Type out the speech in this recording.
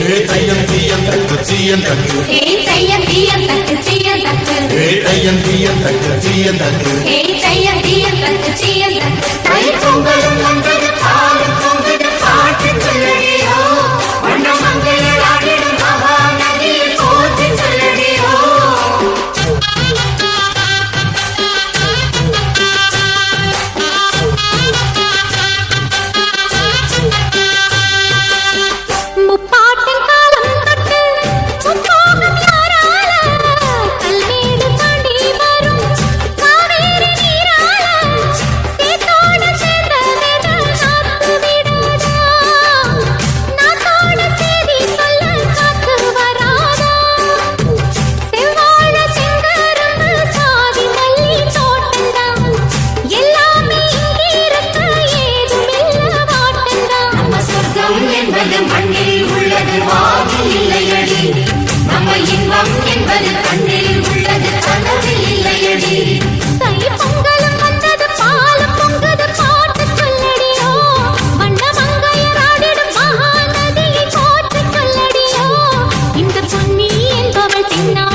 தையம் தீயம் தக்கு தீயம் தக்கு தையம் தீயம் தக்கு தீயம் தக்கு தையம் தீயம் தக்கு தீயம் தக்கு தையம் தீயம் தக்கு தீயம் தக்கு தை பொங்கலும் வந்தது பாலும் பொங்குது பாட்டு சொல்லடியோ வண்ண மங்கையர் ஆடிடும் மகா நதியில் போற்றி சொல்லடியோ மண்ணில் உள்ளது வாவில் இல்லையடி நம்ம இன்பம் என்பது கண்ணில் உள்ளது கனவில் இல்லையடி தை பொங்கலும் வந்தது பாலும் பொங்குது பாட்டு சொல்லடியோ வண்ண மங்கையர் ஆடிடும் மகா நதியை போற்றி சொல்லடியோ இந்த பொன்னி என்பவள் பின்னா